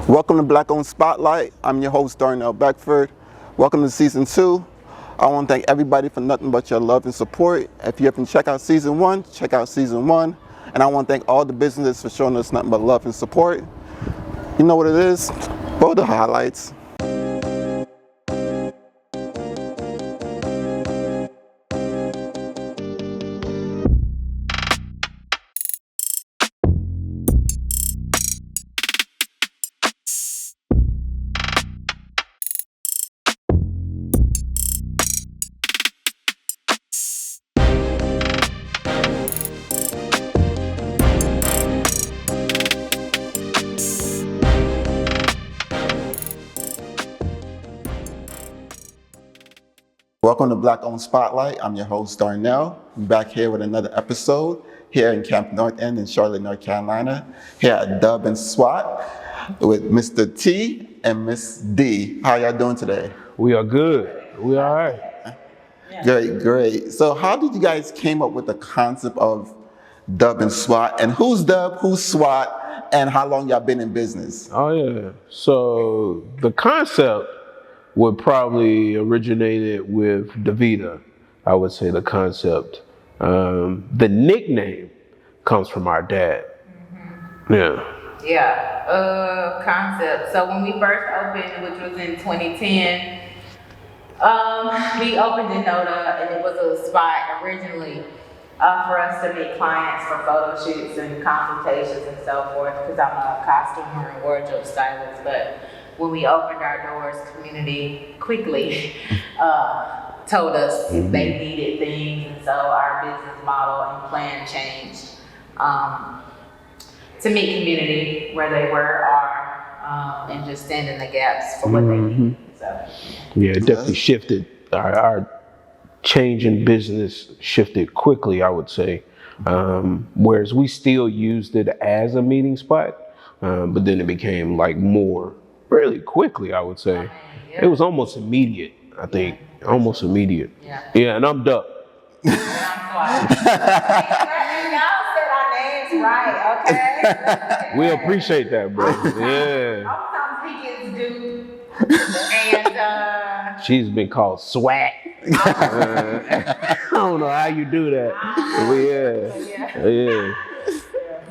Welcome to Black Owned Spotlight. I'm your host, Darnell Beckford. Welcome to Season 2. I want to thank everybody for nothing but your love and support. If you haven't checked out Season 1, check out Season 1. And I want to thank all the businesses for showing us nothing but love and support. You know what it is? Roll the highlights. Welcome to Black Owned Spotlight. I'm your host, Darnell. I'm back here with another episode here in Camp North End in Charlotte, North Carolina, here at Dupp and Swat with Mr. T and Miss D. How y'all doing today? We are good. We all right. Great. So how did you guys came up with the concept of Dupp and Swat? And who's Dupp, who's Swat, and how long y'all been in business? Oh, yeah. So the concept would probably originated with Davita, I would say the concept. The nickname comes from our dad. Mm-hmm. Concept. So when we first opened, which was in 2010, we opened in Noda, and it was a spot originally for us to meet clients for photo shoots and consultations and so forth, because I'm a costumer and wardrobe stylist. But when we opened our doors, community quickly told us they needed things, and so our business model and plan changed to meet community where they were, are, and just stand in the gaps for what they need. So yeah, it definitely shifted. Our change in business shifted quickly, I would say. Whereas we still used it as a meeting spot, but then it became like more really quickly, I would say. It was almost immediate, I think. Almost immediate. Yeah, and I'm Dupp. And I'm Swat. Y'all said our names right, okay? We appreciate that, bro. Yeah. Sometimes he gets Dupp, and she's been called Swat. I don't know how you do that.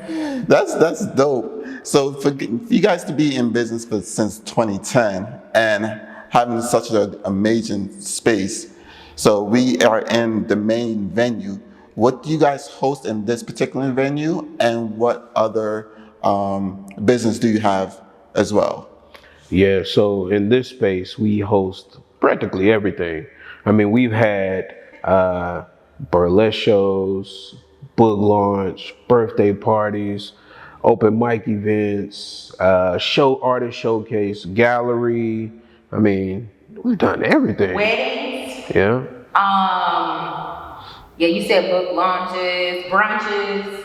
Yeah. That's dope. So for you guys to be in business since 2010 and having such an amazing space, so we are in the main venue. What do you guys host in this particular venue, and what other business do you have as well? Yeah, so in this space, we host practically everything. I mean, we've had burlesque shows, book launch, birthday parties, open mic events, artist showcase, gallery. I mean, we've done everything. weddings. Yeah. You said book launches, brunches,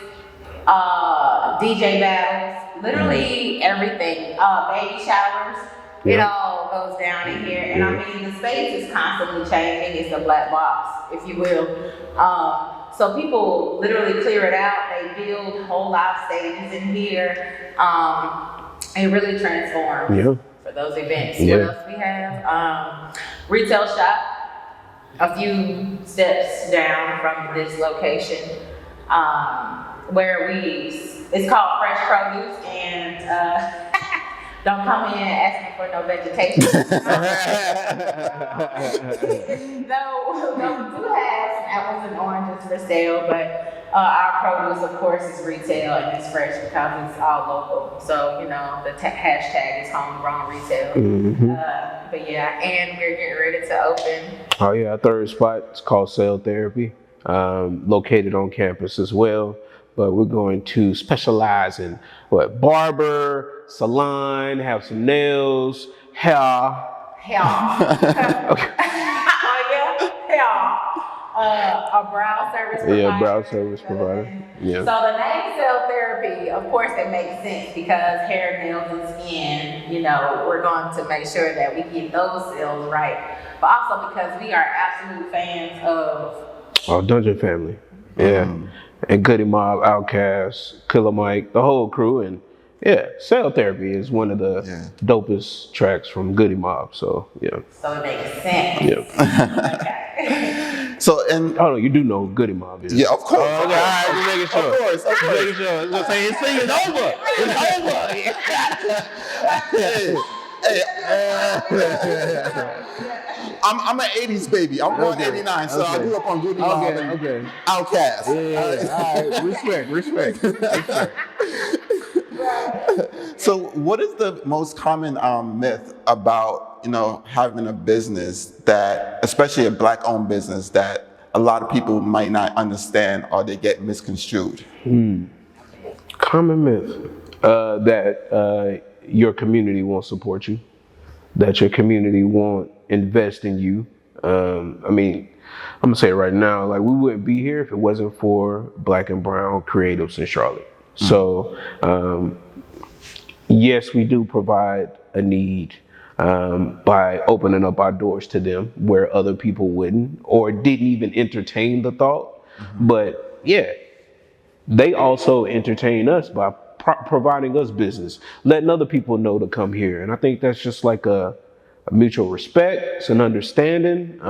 DJ battles, literally everything. Baby showers. It all goes down in here. And I mean, the space is constantly changing. It's a black box, if you will. So people literally clear it out. They build whole live stages in here. It really transforms for those events. What else we have? Retail shop, a few steps down from this location, where it's called Fresh Produce, and don't come in asking for no vegetation. No, we do have some apples and oranges for sale, but our produce, of course, is retail and it's fresh because it's all local. So, the hashtag is homegrown retail. But yeah, and we're getting ready to open. Oh yeah, our third spot is called Cell Therapy, located on campus as well. But we're going to specialize in barber, salon, have some nails, hair. Hair. A brow service provider. Yeah, brow service provider. Yeah. So the name Cell Therapy, of course, it makes sense because hair, nails, and skin, we're going to make sure that we get those cells right. But also because we are absolute fans of Dungeon Family. Yeah. And Goody Mob, Outkast, Killer Mike, the whole crew, and Yeah, Cell Therapy is one of the Yeah. dopest tracks from Goody Mob. So yeah, So it makes sense. yeah. Okay. So, and Oh no, you do know who Goody Mob is. yeah, of course. Oh, okay, all right, just making sure. Of course, of Just course. making sure. I was gonna say, it's over. It's over. I'm an 80s baby. I'm born 89, so I grew up on Goody Mob and Outkast. Yeah. All right. Respect. So, what is the most common myth about having a business that, especially a black-owned business, that a lot of people might not understand or they get misconstrued? Common myth that your community won't support you, that your community won't invest in you. I mean, I'm gonna say it right now, like we wouldn't be here if it wasn't for Black and brown creatives in Charlotte. So yes, we do provide a need by opening up our doors to them where other people wouldn't or didn't even entertain the thought. But yeah, they also entertain us by providing us business, letting other people know to come here. And I think that's just like a mutual respect, it's an understanding.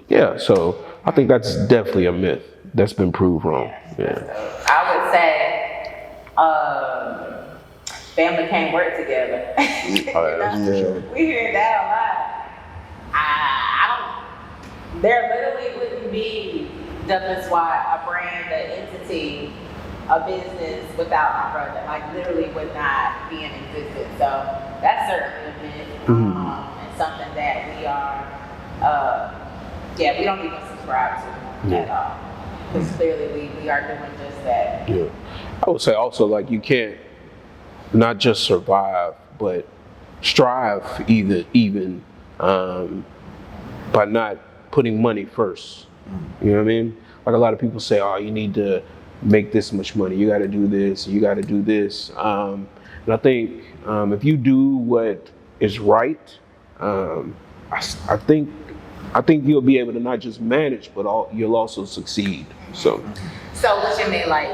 Yeah, so I think that's definitely a myth that's been proved wrong. Yeah. I would say family can't work together. We hear that a lot. I don't. There literally wouldn't be Dupp and Swat, a brand, an entity, a business without my brother. Like literally would not be in existence. So that's certainly a myth, and something that we are. We don't even subscribe to at all. Because clearly we are doing just that. Yeah. I would say also like you can't not just survive, but strive even by not putting money first. You know what I mean? Like a lot of people say, oh, you need to make this much money. You got to do this. You got to do this. And I think if you do what is right, I think you'll be able to not just manage, but you'll also succeed. So what you mean, like,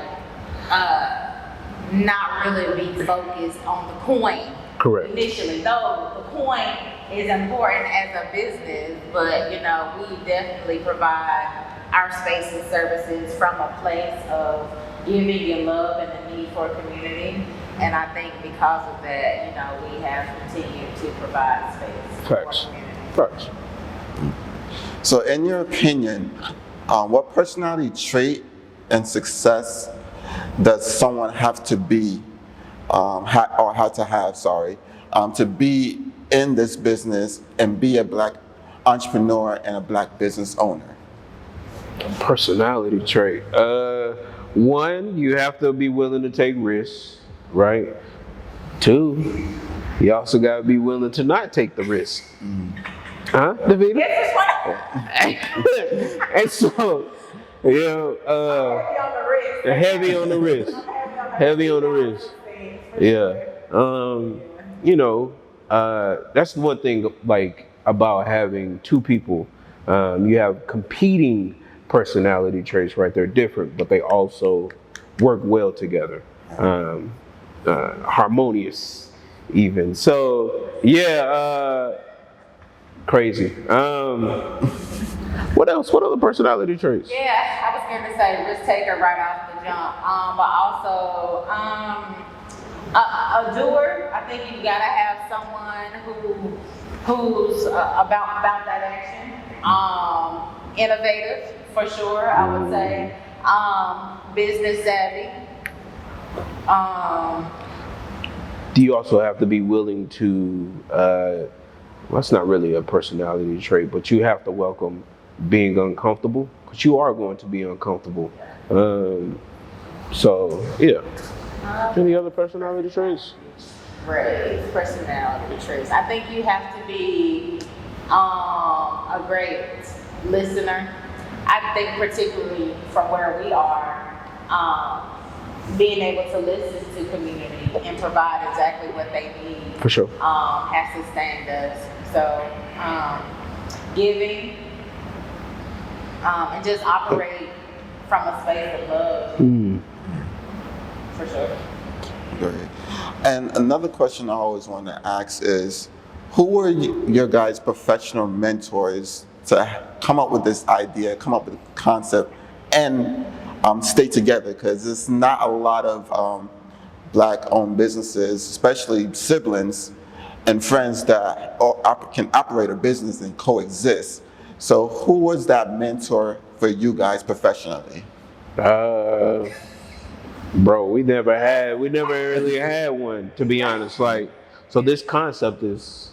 not really be focused on the coin? Correct. Initially, though the coin is important as a business, but we definitely provide our space and services from a place of giving and love and the need for a community. And I think because of that, we have continued to provide space for community. Facts. So, in your opinion, what personality trait and success does someone have to be, to be in this business and be a black entrepreneur and a black business owner? Personality trait. One, you have to be willing to take risks, right? Two, you also got to be willing to not take the risk. Huh, Davida? Yes, And so, heavy on the wrist. Yeah. That's one thing like about having two people. You have competing personality traits, right? They're different, but they also work well together. Harmonious, even. So, crazy. What else? What other personality traits? Yeah, I was going to say risk taker right off the jump, but also a doer. I think you gotta have someone who's about that action. Innovative for sure, I would say. Business savvy. Do you also have to be willing to? That's not really a personality trait, but you have to welcome being uncomfortable, because you are going to be uncomfortable. Any other personality traits? Right, personality traits. I think you have to be a great listener. I think particularly from where we are, being able to listen to community and provide exactly what they need. For sure. Has sustained us. So, giving and just operate from a space of love. For sure. Great. And another question I always want to ask is, who were your guys' professional mentors to come up with this idea, come up with the concept, and stay together? Because there's not a lot of black-owned businesses, especially siblings and friends that can operate a business and coexist. So who was that mentor for you guys professionally? Bro, we never really had one, to be honest. Like, so this concept is,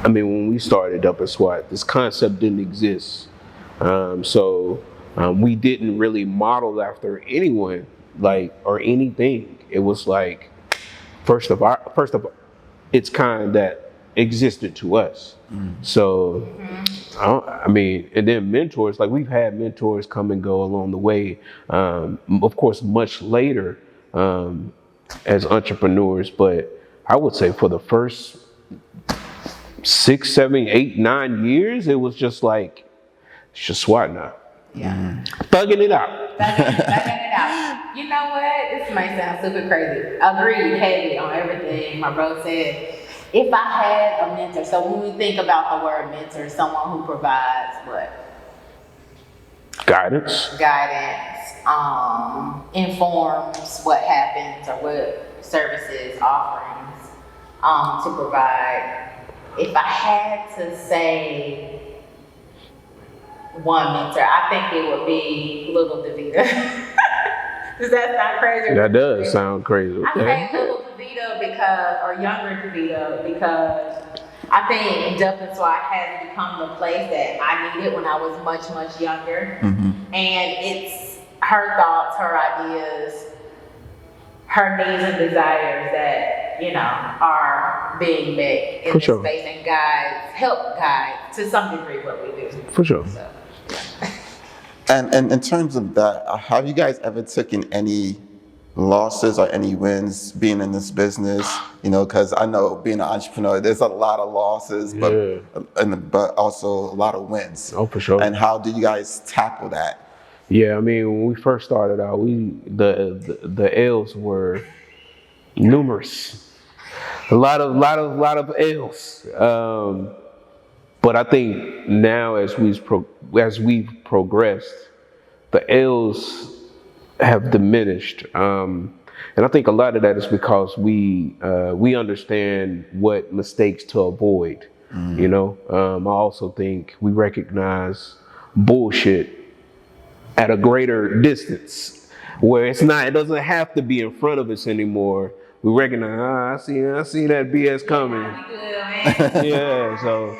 I mean, when we started up at SWAT, this concept didn't exist. We didn't really model after anyone, like, or anything. It was like, first of its kind that existed to us. So, and then mentors, like we've had mentors come and go along the way, of course, much later as entrepreneurs, but I would say for the first 6, 7, 8, 9 years, it was just like, it's just SWAT now. Yeah. Thugging it out. Thugging it out. You know what? This might sound super crazy. Agreed heavy on everything my bro said. If I had a mentor, so when we think about the word mentor, someone who provides what? Guidance, informs what happens or what services, offerings to provide. If I had to say one mentor, I think it would be Little DeVita. Does that sound crazy? That does sound crazy. I say Little DeVita or younger DeVita, because I think Dupp and Swat has become the place that I needed when I was much, much younger. Mm-hmm. And it's her thoughts, her ideas, her needs and desires that, are being met in this space, and help guide to some degree what we do. For sure. So. And in terms of that, have you guys ever taken any losses or any wins being in this business? Because I know being an entrepreneur, there's a lot of losses, but also a lot of wins. Oh, for sure. And how do you guys tackle that? Yeah, I mean, when we first started out, the L's were numerous. A lot of L's. But I think now as we've progressed, the L's have diminished. And I think a lot of that is because we understand what mistakes to avoid. I also think we recognize bullshit at a greater distance, where it doesn't have to be in front of us anymore. We recognize, I see that BS coming. Yeah, so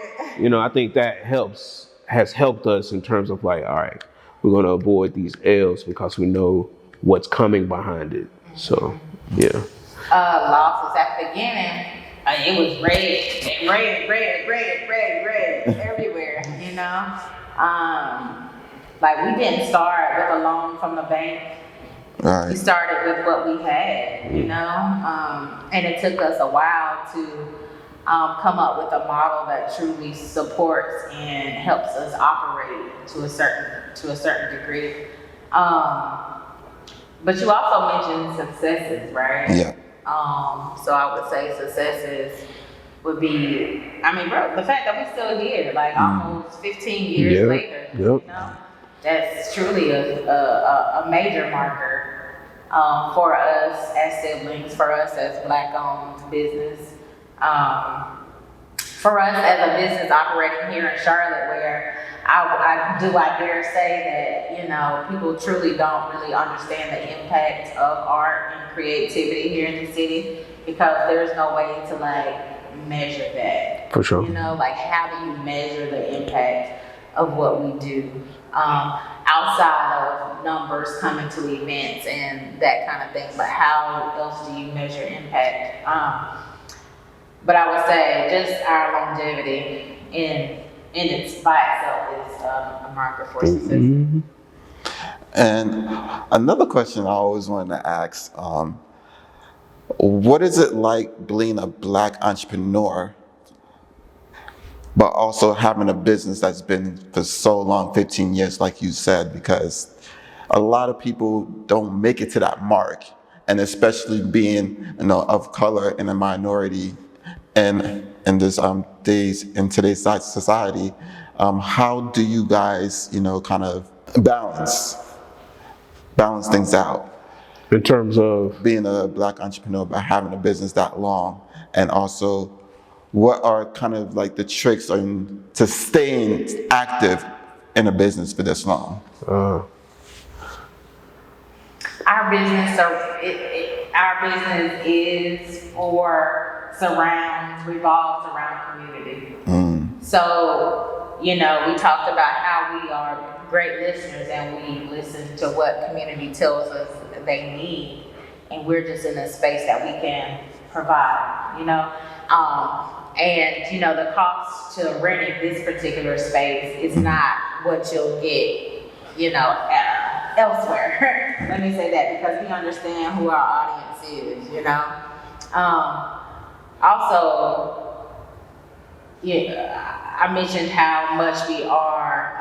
I think that has helped us in terms of like, all right, we're gonna avoid these L's because we know what's coming behind it. So yeah. Losses at the beginning, it was red everywhere. Like we didn't start with a loan from the bank. Right. We started with what we had, and it took us a while to come up with a model that truly supports and helps us operate to a certain degree. But you also mentioned successes, right? Yeah. So I would say successes would be, the fact that we're still here, like almost 15 years later, that's truly a major marker for us as siblings, for us as Black-owned business, for us as a business operating here in Charlotte, where I dare say that people truly don't really understand the impact of art and creativity here in the city, because there's no way to measure that. For sure. How do you measure the impact of what we do? Outside of numbers coming to events and that kind of thing, but how else do you measure impact? But I would say just our longevity in its by itself is a marker for success. Mm-hmm. And another question I always wanted to ask, what is it like being a Black entrepreneur, but also having a business that's been for so long, 15 years, like you said, because a lot of people don't make it to that mark. and especially being, of color and a minority, and in this in today's society, how do you guys, kind of balance things out? In terms of Being a Black entrepreneur, by having a business that long, and also what are kind of like the tricks to staying active in a business for this long? Our business, our business revolves around community. So, we talked about how we are great listeners and we listen to what community tells us they need, and we're just in a space that we can provide, and the cost to renting this particular space is not what you'll get, elsewhere. Let me say that, because we understand who our audience is, Also, I mentioned how much we are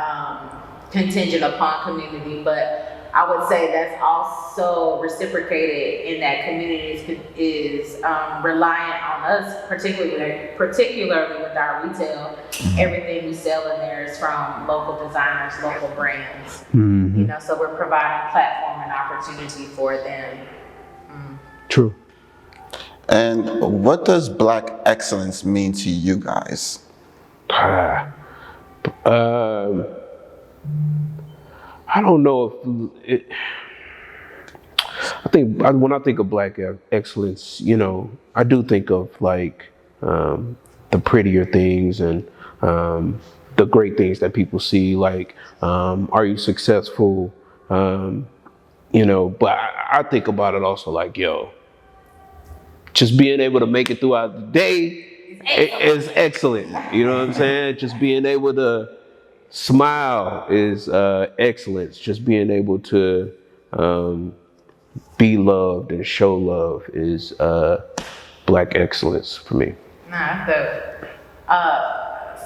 contingent upon community, but I would say that's also reciprocated in that community is reliant on us, particularly with our retail. Everything we sell in there is from local designers, local brands. So we're providing platform and opportunity for them. True. And what does Black excellence mean to you guys? I don't know if when I think of Black excellence, I do think of like the prettier things and the great things that people see, like are you successful? But I think about it also like, just being able to make it throughout the day is excellent. You know what I'm saying? Just being able to smile is excellence. Just being able to be loved and show love is Black excellence for me. Nah, so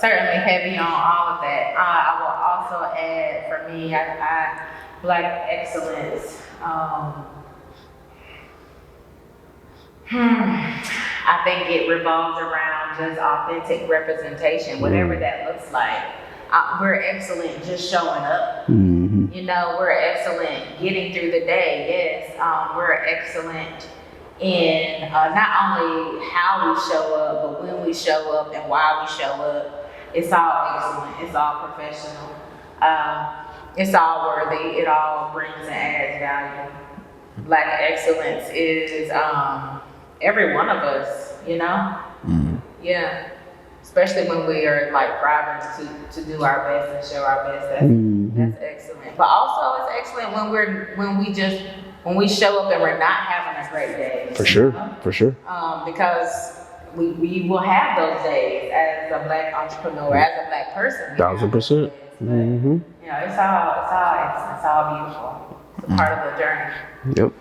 certainly heavy on all of that. I will also add, for me, I Black excellence. I think it revolves around just authentic representation, whatever that looks like. We're excellent just showing up. We're excellent getting through the day. Yes, we're excellent in not only how we show up, but when we show up and why we show up. It's all excellent. It's all professional. It's all worthy. It all brings and adds value. Black excellence is every one of us, Yeah. Especially when we are like striving to do our best and show our best. That's excellent. But also it's excellent when we show up and we're not having a great day. For sure. Because we will have those days as a Black entrepreneur, as a Black person. 1000%. It's all excellent. It's all beautiful. It's a part of the journey. Yep.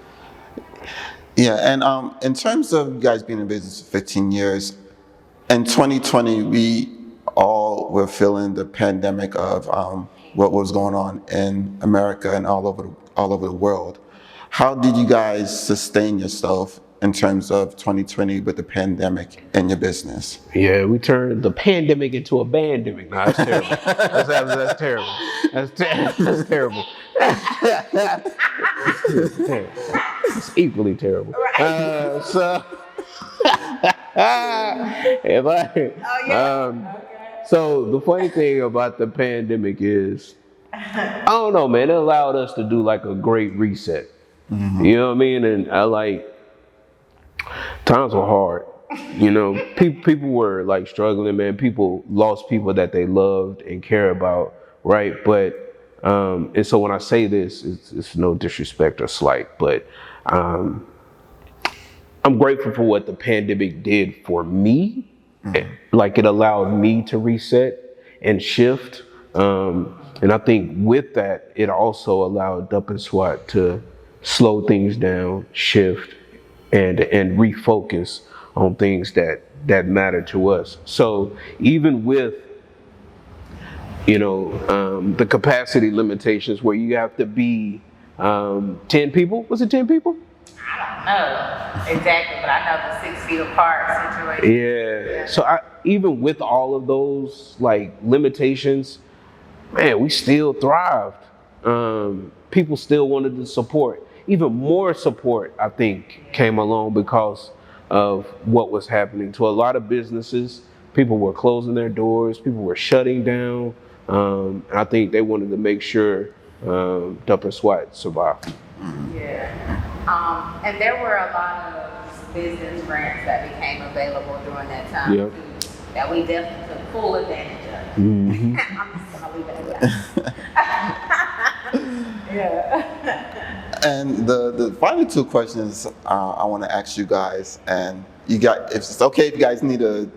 Yeah, and in terms of you guys being in business for 15 years, in 2020, we all were feeling the pandemic of what was going on in America and all over the world. How did you guys sustain yourself in terms of 2020 with the pandemic in your business? Yeah, we turned the pandemic into a bandemic. No, that's terrible. That's terrible. That's terrible. It's equally terrible. So the funny thing about the pandemic is, I don't know, man, it allowed us to do like a great reset. You know what I mean? And times were hard. People were like struggling, man. People lost people that they loved and care about, right? But and so when I say this, it's no disrespect or slight, but I'm grateful for what the pandemic did for me. Like it allowed me to reset and shift. And I think with that, it also allowed Dupp and Swat to slow things down, shift, and refocus on things that matter to us. So even with the capacity limitations where you have to be 10 people, was it 10 people? I don't know exactly, but I know the 6 feet apart situation. Yeah. So even with all of those like limitations, man, we still thrived. People still wanted to support. Even more support, I think, came along because of what was happening to a lot of businesses. People were closing their doors. People were shutting down. And I think they wanted to make sure Dupp and Swat survived. Yeah. And there were a lot of business grants that became available during that time Yeah. too, that we definitely took full advantage of. Mm-hmm. I'm just gonna leave it at that. Yeah. And the final two questions I want to ask you guys, and if it's okay if you guys need to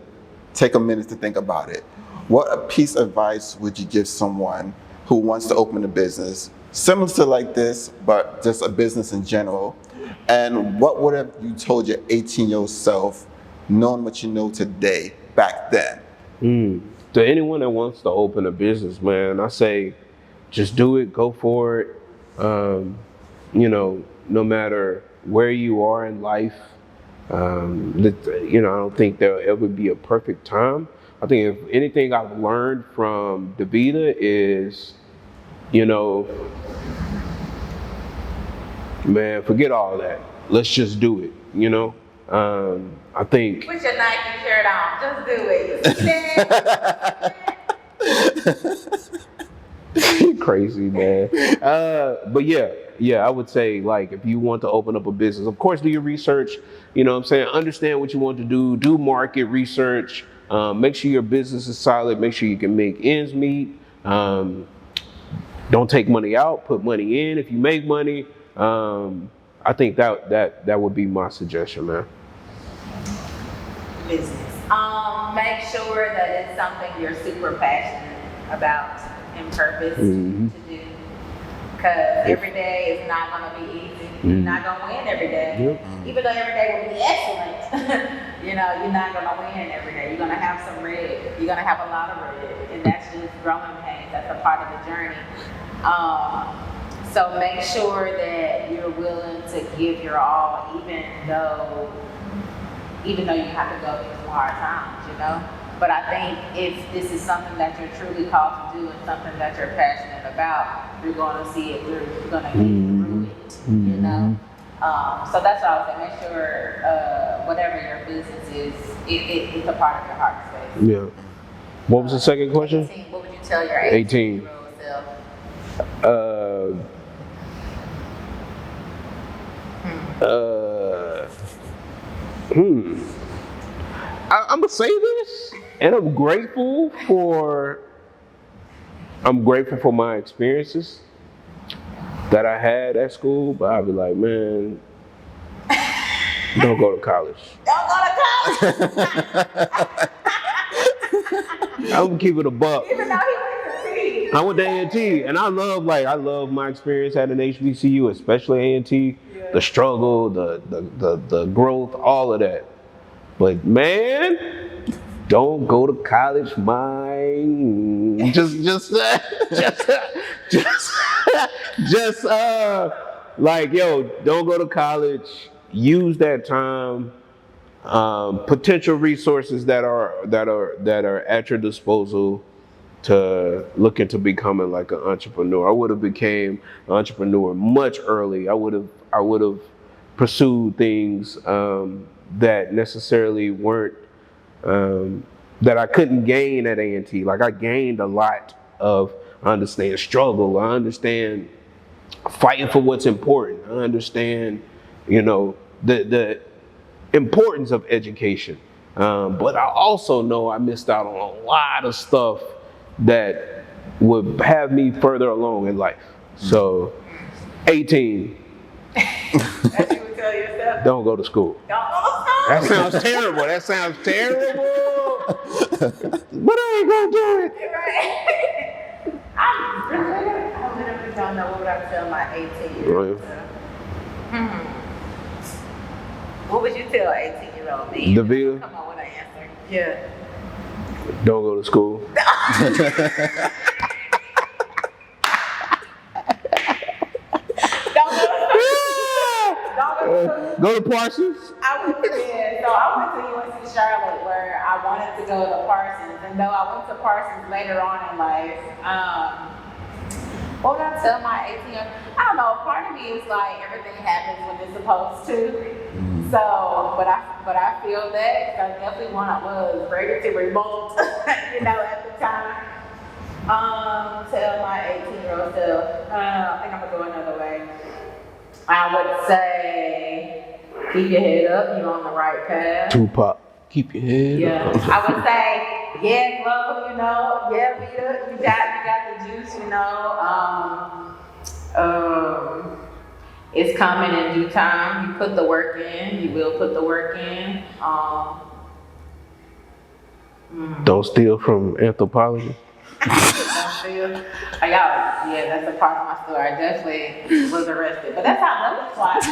take a minute to think about it. What piece of advice would you give someone who wants to open a business similar to like this, but just a business in general? And what would have you told your 18-year-old self, knowing what you know today, back then? To anyone that wants to open a business, man, I say just do it, go for it. No matter where you are in life, I don't think there'll ever be a perfect time. I think if anything I've learned from Davida is, man, forget all that. Let's just do it, I think. Put your Nike shirt on. Just do it. You see that? Crazy, man. But yeah, I would say, like, if you want to open up a business, of course, do your research. You know what I'm saying? Understand what you want to do market research. Make sure your business is solid. Make sure you can make ends meet. Don't take money out. Put money in if you make money. I think that would be my suggestion, man. Business. Make sure that it's something you're super passionate about and purpose to do. Because every day is not going to be easy. You're not going to win every day. Even though every day will be excellent, you're not going to win every day. You're going to have some red. You're going to have a lot of red. And that's just growing pains. That's a part of the journey. So make sure that you're willing to give your all, even though you have to go through some hard times, But I think if this is something that you're truly called to do and something that you're passionate about, you're going to see it through. You're going to get through it, So that's what I would say. Make sure whatever your business is, it's a part of your heart space. Yeah. What was the second question? 18, what would you tell your 18. 18-year-old self? I'm gonna say this, and I'm grateful for my experiences that I had at school, but I'd be like, man, don't go to college. Don't go to college! I'm gonna keep it a buck. Even though he went to T. I went to A&T, and I love my experience at an HBCU, especially A&T. The struggle, the growth, all of that. But man, don't go to college, man. Just don't go to college. Use that time. Potential resources that are at your disposal to look into becoming like an entrepreneur. I would have became an entrepreneur much early. I would have pursued things that necessarily weren't that I couldn't gain at A&T. Like I gained a lot of, I understand struggle. I understand fighting for what's important. I understand, the importance of education. But I also know I missed out on a lot of stuff that would have me further along in life. So, 18. As you would tell yourself. Don't go to school. Don't go to school. That sounds terrible. But I ain't gonna do it. Right. I literally don't know what would I tell my 18-year-old. What would you tell an 18-year-old me? Davida? Come on with an answer. Yeah. Don't go to school. Don't go to school. Don't go to school. Go to Parsons. So I went to UNC Charlotte where I wanted to go to Parsons, and though I went to Parsons later on in life, what would I tell my 18-year-old? I don't know. Part of me is like everything happens when it's supposed to. So, but I feel that 'cause I definitely was ready to revolt, at the time. Tell my 18-year-old self. I think I'm gonna go another way. I would say, keep your head up. You're on the right path. Tupac, keep your head up. I would say, yeah, Glow. Yeah, Vita, you got the juice. It's coming in due time. You put the work in. You will put the work in. Don't steal from anthropology. That's a part of my story. I definitely was arrested, but that's how Swat.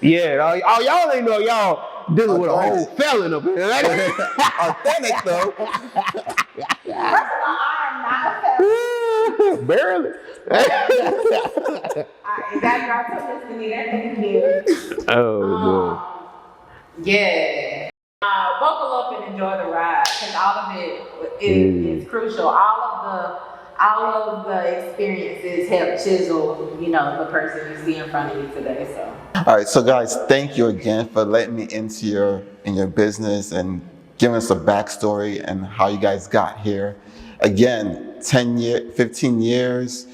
Yeah, y'all ain't know y'all dealing with a whole felon up here. Authentic though. First of all, I am not a felon. Barely. Exactly, I took this to me. Thank you. Oh, yeah. Buckle up and enjoy the ride, because all of it is crucial. All of the experiences help chisel, the person you see in front of you today. So. All right, so guys, thank you again for letting me into your business and giving us a backstory and how you guys got here. Again, 15 years.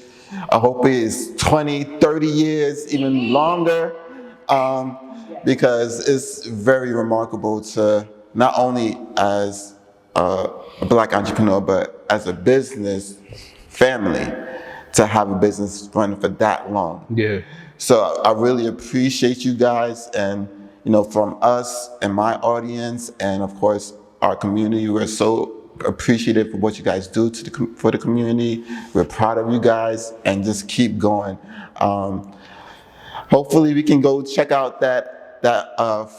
I hope it is 20, 30 years, even longer. Because it's very remarkable to not only as a Black entrepreneur, but as a business family to have a business run for that long. Yeah. So I really appreciate you guys, and from us and my audience, and of course our community, we're so appreciative for what you guys do for the community. We're proud of you guys, and just keep going. Hopefully we can go check out that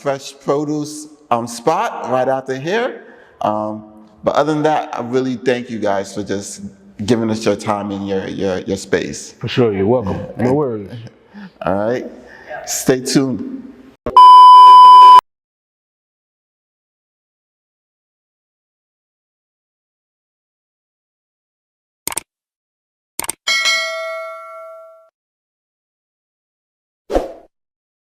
fresh produce spot right after here. But other than that, I really thank you guys for just giving us your time and your space. For sure, you're welcome. No worries. All right, stay tuned.